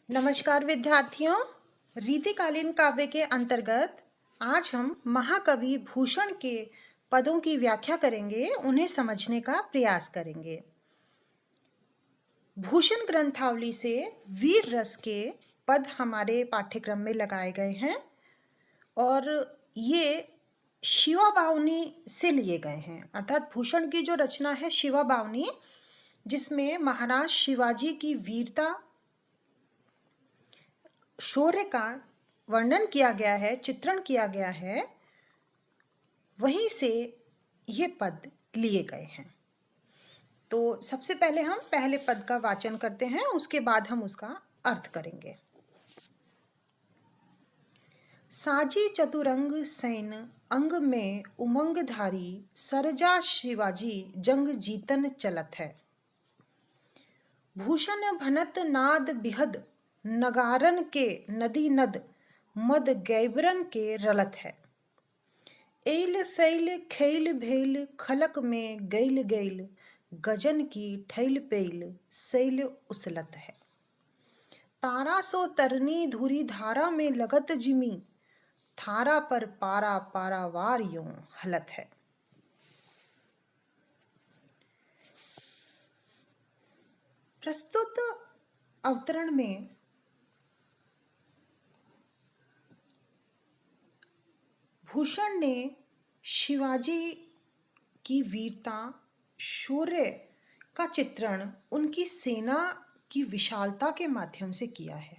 नमस्कार विद्यार्थियों। रीतिकालीन काव्य के अंतर्गत आज हम महाकवि भूषण के पदों की व्याख्या करेंगे, उन्हें समझने का प्रयास करेंगे। भूषण ग्रंथावली से वीर रस के पद हमारे पाठ्यक्रम में लगाए गए हैं और ये शिवा बावनी से लिए गए हैं। अर्थात भूषण की जो रचना है शिवा बावनी, जिसमें महाराज शिवाजी की वीरता शौर्य का वर्णन किया गया है, चित्रण किया गया है, वहीं से ये पद लिए गए हैं। तो सबसे पहले हम पहले पद का वाचन करते हैं, उसके बाद हम उसका अर्थ करेंगे। साजी चतुरंग सैन अंग में उमंग धारी, सरजा शिवाजी जंग जीतन चलत है। भूषण भनत नाद बिहद, नगारन के नदी नद, मद गैबरन के रलत है। एल फैल खेल भेल, खलक में गैल गैल, गजन की ठैल पैल, सैल उसलत है। तारा सो तरनी धुरी धारा में लगत जिमी, थारा पर पारा पारावार यूं हलत है। प्रस्तुत अवतरण में भूषण ने शिवाजी की वीरता शौर्य का चित्रण उनकी सेना की विशालता के माध्यम से किया है।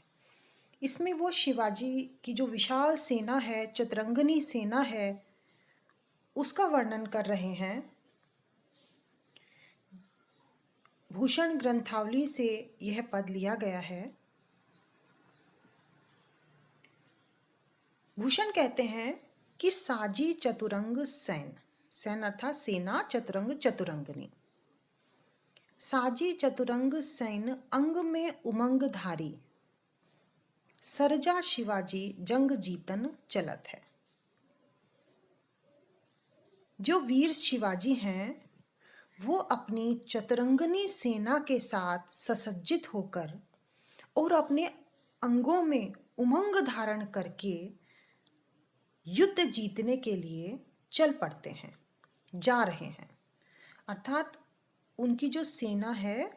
इसमें वो शिवाजी की जो विशाल सेना है, चतुरंगनी सेना है, उसका वर्णन कर रहे हैं। भूषण ग्रंथावली से यह पद लिया गया है। भूषण कहते हैं कि साजी चतुरंग सैन, सैन अर्थात सेना, चतुरंग चतुरंगनी। साजी चतुरंग सैन अंग में उमंग धारी, सरजा शिवाजी जंग जीतन चलत है। जो वीर शिवाजी हैं वो अपनी चतुरंगनी सेना के साथ ससज्जित होकर और अपने अंगों में उमंग धारण करके युद्ध जीतने के लिए चल पड़ते हैं, जा रहे हैं। अर्थात उनकी जो सेना है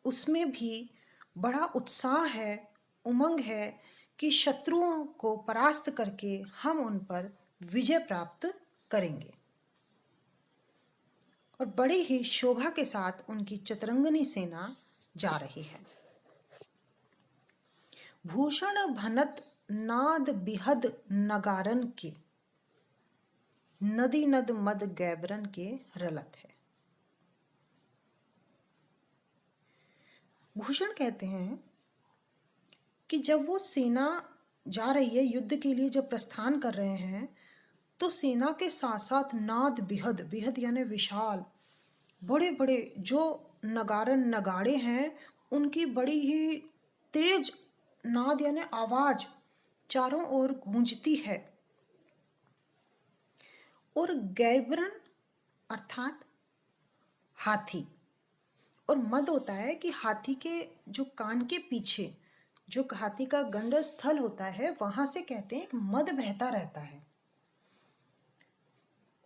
उसमें भी बड़ा उत्साह है, उमंग है कि शत्रुओं को परास्त करके हम उन पर विजय प्राप्त करेंगे। और बड़ी ही शोभा के साथ उनकी चतुरंगनी सेना जा रही है। भूषण भनत नाद बिहद, नगारन के नदी नद मद गैबरन के रलत है। भूषण कहते हैं कि जब वो सेना जा रही है, युद्ध के लिए जब प्रस्थान कर रहे हैं, तो सेना के साथ साथ नाद बिहद, बिहद यानी विशाल, बड़े बड़े जो नगारन नगाड़े हैं उनकी बड़ी ही तेज नाद यानी आवाज चारों ओर गूंजती है। और गैबरन अर्थात हाथी, और मद होता है कि हाथी के जो कान के पीछे जो हाथी का गंड स्थल होता है वहां से कहते हैं कि मद बहता रहता है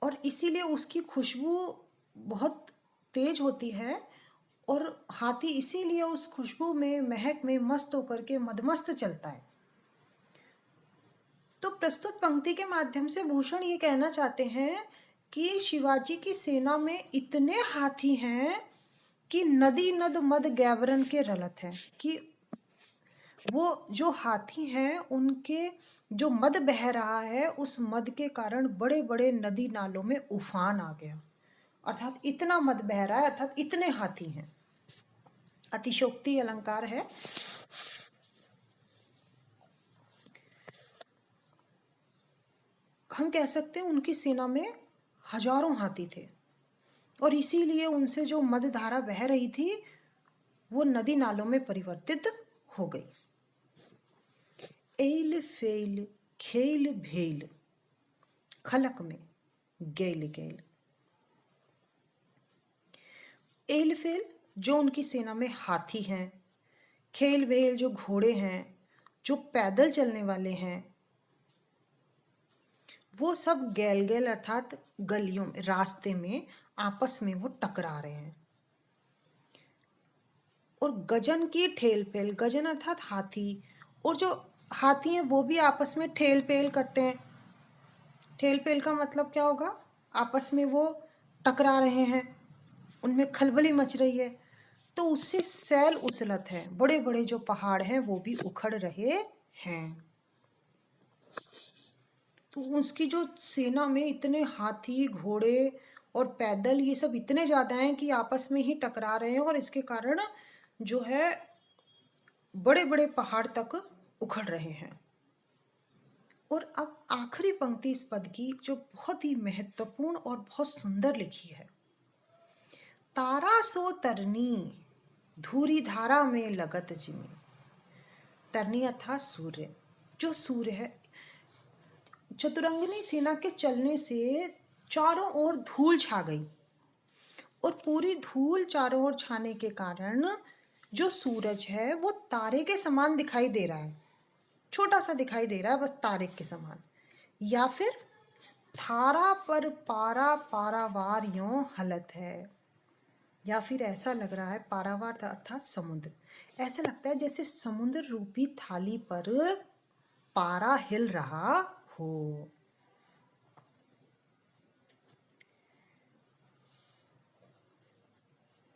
और इसीलिए उसकी खुशबू बहुत तेज होती है और हाथी इसीलिए उस खुशबू में, महक में मस्त होकर के मदमस्त चलता है। तो प्रस्तुत पंक्ति के माध्यम से भूषण ये कहना चाहते हैं कि शिवाजी की सेना में इतने हाथी हैं कि नदी नद मद गैबरन के रलत है, कि वो जो हाथी हैं उनके जो मद बह रहा है उस मद के कारण बड़े बड़े नदी नालों में उफान आ गया। अर्थात इतना मद बह रहा है, अर्थात इतने हाथी हैं। अतिशोक्ति अलंकार है। हम कह सकते हैं उनकी सेना में हजारों हाथी थे और इसीलिए उनसे जो मद धारा बह रही थी वो नदी नालों में परिवर्तित हो गई। एल फेल खेल भेल, खलक में गैल गैल। एल फेल जो उनकी सेना में हाथी हैं, खेल भेल जो घोड़े हैं, जो पैदल चलने वाले हैं, वो सब गैल गैल अर्थात गलियों में, रास्ते में आपस में वो टकरा रहे हैं। और गजन की ठेल पेल, गजन अर्थात हाथी, और जो हाथी हैं वो भी आपस में ठेल पेल करते हैं। ठेल पेल का मतलब क्या होगा? आपस में वो टकरा रहे हैं, उनमें खलबली मच रही है। तो उससे सैल उछलत है, बड़े बड़े जो पहाड़ हैं वो भी उखड़ रहे हैं। तो उसकी जो सेना में इतने हाथी, घोड़े और पैदल, ये सब इतने ज़्यादा हैं कि आपस में ही टकरा रहे हैं, और इसके कारण जो है बड़े बड़े पहाड़ तक उखड़ रहे हैं। और अब आखिरी पंक्ति इस पद की जो बहुत ही महत्वपूर्ण और बहुत सुंदर लिखी है। तारा सो तरनी, धूरी धारा में लगत जिमी। तरनी अर्थात सूर्य, जो सूर्य है, चतुरंगिनी सेना के चलने से चारों ओर धूल छा गई, और पूरी धूल चारों ओर छाने के कारण जो सूरज है वो तारे के समान दिखाई दे रहा है, छोटा सा दिखाई दे रहा है, बस तारे के समान। या फिर थारा पर पारा पारावार यों हलत है, या फिर ऐसा लग रहा है, पारावार अर्थात समुद्र, ऐसा लगता है जैसे समुद्र रूपी थाली पर पारा हिल रहा हो।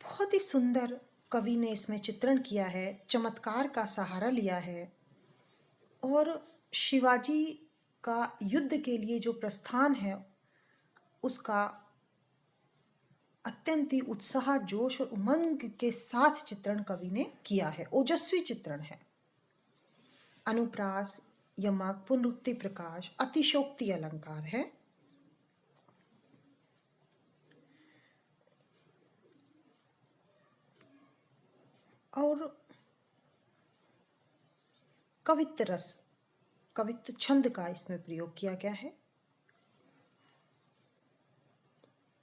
बहुत ही सुंदर कवि ने इसमें चित्रण किया है, चमत्कार का सहारा लिया है, और शिवाजी का युद्ध के लिए जो प्रस्थान है उसका अत्यंत ही उत्साह, जोश और उमंग के साथ चित्रण कवि ने किया है। ओजस्वी चित्रण है। अनुप्रास, यमक, पुनरुक्ति प्रकाश, अतिशोक्ति अलंकार है। और कवित्त रस, कवित्त छंद का इसमें प्रयोग किया गया है।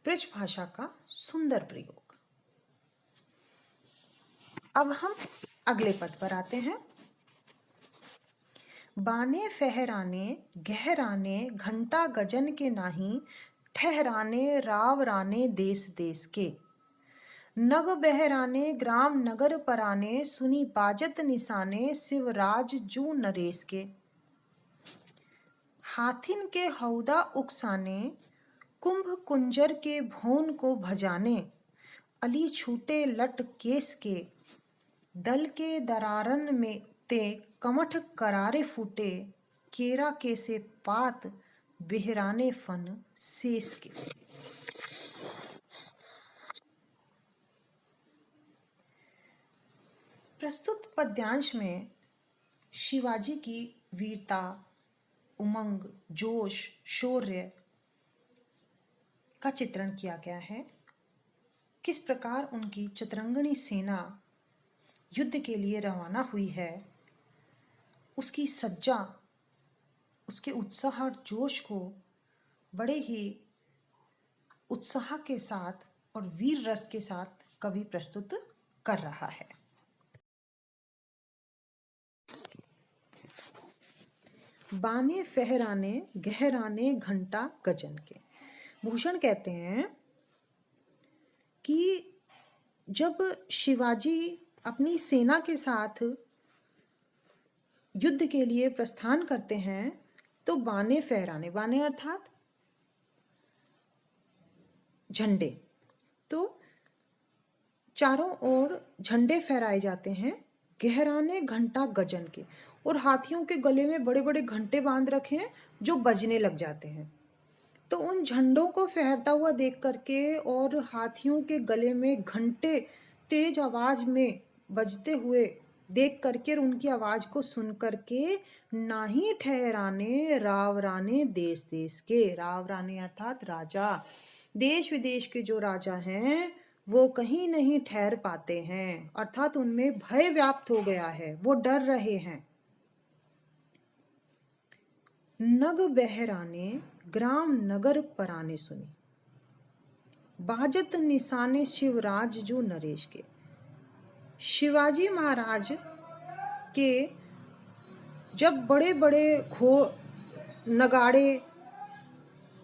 ब्रज भाषा का सुंदर प्रयोग। अब हम अगले पद पर आते हैं। बाने फहराने गहराने घंटा गजन के नाही, ठहराने रावराने देश देश के। नग बहराने ग्राम नगर पराने, सुनी बाजत निशाने शिवराज जू नरेश के। हाथिन के हौदा उकसाने, कुंभ कुंजर के भोन को भजाने, अली छूटे लट केस के। दल के दरारन में ते कमठ करारे फूटे, केरा के से पात बेहराने फन शेष के। प्रस्तुत पद्यांश में शिवाजी की वीरता, उमंग, जोश, शौर्य का चित्रण किया गया है। किस प्रकार उनकी चतुरंगिनी सेना युद्ध के लिए रवाना हुई है, उसकी सज्जा, उसके उत्साह और जोश को बड़े ही उत्साह के साथ और वीर रस के साथ कवि प्रस्तुत कर रहा है। बाने फहराने गहराने घंटा गजन के। भूषण कहते हैं कि जब शिवाजी अपनी सेना के साथ युद्ध के लिए प्रस्थान करते हैं तो बाने फहराने, बाने अर्थात झंडे, तो चारों ओर झंडे फहराए जाते हैं, गहराने घंटा गजन के, और हाथियों के गले में बड़े बड़े घंटे बांध रखे हैं जो बजने लग जाते हैं। तो उन झंडों को फहरता हुआ देख करके और हाथियों के गले में घंटे तेज आवाज में बजते हुए देख करके और उनकी आवाज को सुन करके, नाही ठहराने रावराने देश देश के। रावराने अर्थात राजा, देश विदेश के जो राजा हैं वो कहीं नहीं ठहर पाते हैं, अर्थात उनमें भय व्याप्त हो गया है, वो डर रहे हैं। नग बहराने ग्राम नगर पराने, सुनी बाजत निशाने शिवराज जो नरेश के। शिवाजी महाराज कि जब बड़े बड़े नगाड़े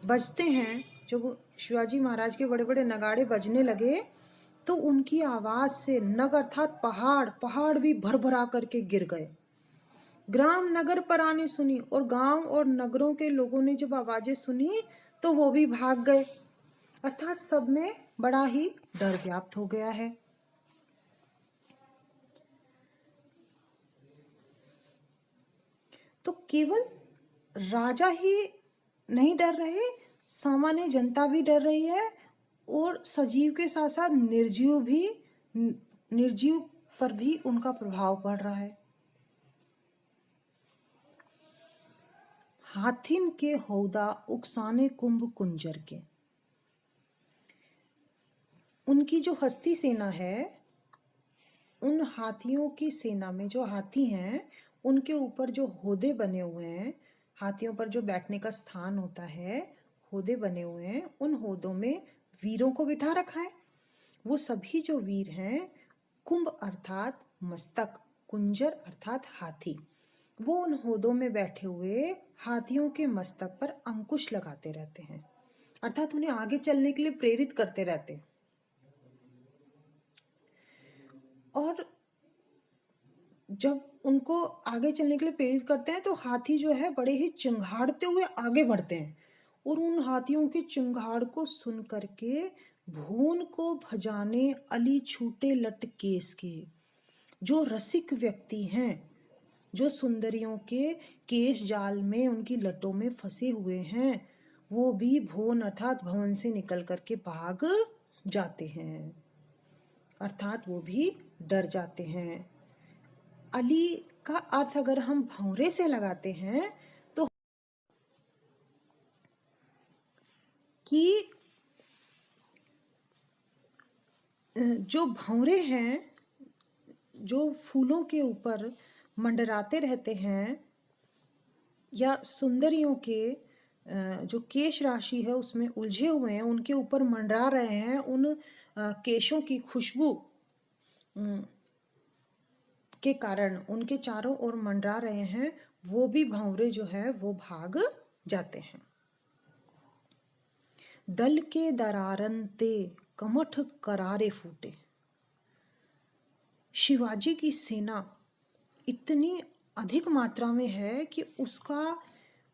बजते हैं, जब शिवाजी महाराज के बड़े बड़े नगाड़े बजने लगे तो उनकी आवाज से नग अर्थात पहाड़ भी भरभरा करके गिर गए। ग्राम नगर पर आने सुनी, और गांव और नगरों के लोगों ने जब आवाजें सुनी तो वो भी भाग गए। अर्थात सब में बड़ा ही डर व्याप्त हो गया है। तो केवल राजा ही नहीं डर रहे, सामान्य जनता भी डर रही है, और सजीव के साथ साथ निर्जीव पर भी उनका प्रभाव पड़ रहा है। हाथिन के हौदा उकसाने कुंभ कुंजर के, उनकी जो हस्ती सेना है, उन हाथियों की सेना में जो हाथी हैं उनके ऊपर जो होदे बने हुए हैं, हाथियों पर जो बैठने का स्थान होता है, होदे बने हुए हैं, उन होदों में वीरों को बिठा रखा है। वो सभी जो वीर हैं, कुंभ अर्थात मस्तक, कुंजर अर्थात हाथी, वो उन होदों में बैठे हुए हाथियों के मस्तक पर अंकुश लगाते रहते हैं, अर्थात उन्हें आगे चलने के लिए प्रेरित करते रहते हैं। और जब उनको आगे चलने के लिए प्रेरित करते हैं तो हाथी जो है बड़े ही चिंघाड़ते हुए आगे बढ़ते हैं, और उन हाथियों की चिंघाड़ को सुन करके भून को भजाने अली छूटे लट केस के, जो रसिक व्यक्ति हैं, जो सुंदरियों के केश जाल में उनकी लटों में फंसे हुए हैं, वो भी भवन अर्थात भवन से निकल करके भाग जाते हैं, अर्थात वो भी डर जाते हैं। अली का अर्थ अगर हम भौरे से लगाते हैं तो कि जो भौरे हैं, जो फूलों के ऊपर मंडराते रहते हैं, या सुंदरियों के जो केश राशि है उसमें उलझे हुए हैं, उनके ऊपर मंडरा रहे हैं, उन केशों की खुशबू के कारण उनके चारों ओर मंडरा रहे हैं, वो भी भंवरे जो है वो भाग जाते हैं। दल के दरारन ते कमठ करारे फूटे, शिवाजी की सेना इतनी अधिक मात्रा में है कि उसका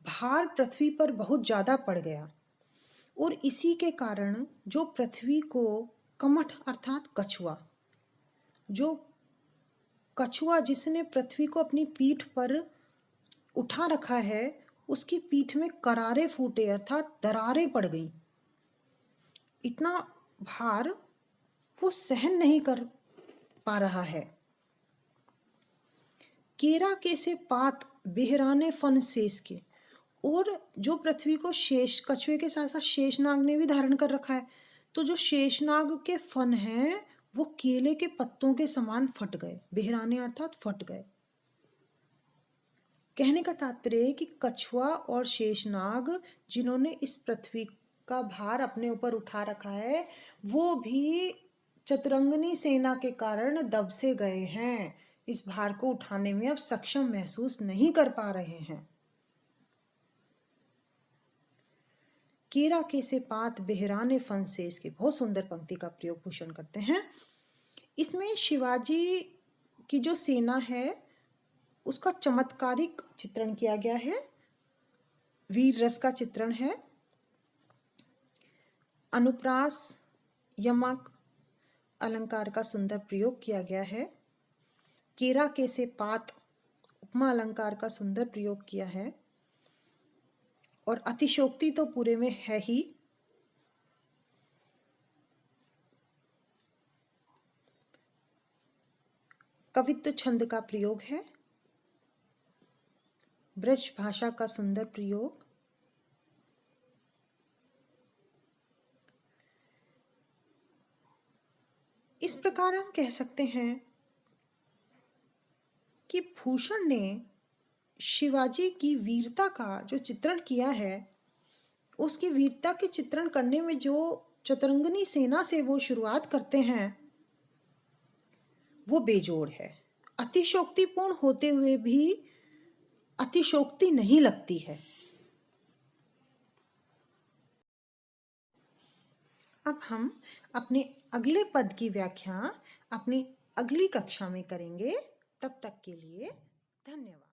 भार पृथ्वी पर बहुत ज्यादा पड़ गया, और इसी के कारण जो पृथ्वी को कमठ अर्थात कछुआ, जो कछुआ जिसने पृथ्वी को अपनी पीठ पर उठा रखा है, उसकी पीठ में करारे फूटे अर्थात दरारें पड़ गईं। इतना भार वो सहन नहीं कर पा रहा है। केरा के से पात बेहराने फन शेष के, और जो पृथ्वी को शेष कछुए के साथ साथ शेषनाग ने भी धारण कर रखा है, तो जो शेषनाग के फन हैं वो केले के पत्तों के समान फट गए, बेहराने अर्थात फट गए। कहने का तात्पर्य है कि कछुआ और शेषनाग जिन्होंने इस पृथ्वी का भार अपने ऊपर उठा रखा है, वो भी चतुरंगनी सेना के कारण दब से गए हैं, इस भार को उठाने में अब सक्षम महसूस नहीं कर पा रहे हैं। केरा के से पात बेहराने फन से, इसके बहुत सुंदर पंक्ति का प्रयोग भूषण करते हैं। इसमें शिवाजी की जो सेना है उसका चमत्कारिक चित्रण किया गया है, वीर रस का चित्रण है, अनुप्रास यमक अलंकार का सुंदर प्रयोग किया गया है, केरा के से पात उपमा अलंकार का सुंदर प्रयोग किया है, और अतिशोक्ति तो पूरे में है ही। कवित्व छंद का प्रयोग है, ब्रज भाषा का सुंदर प्रयोग, इस प्रकार हम कह सकते हैं कि भूषण ने शिवाजी की वीरता का जो चित्रण किया है, उसकी वीरता के चित्रण करने में जो चतुरंगनी सेना से वो शुरुआत करते हैं वो बेजोड़ है, अतिशोक्तिपूर्ण होते हुए भी अतिशोक्ति नहीं लगती है। अब हम अपने अगले पद की व्याख्या अपनी अगली कक्षा में करेंगे। तब तक के लिए धन्यवाद।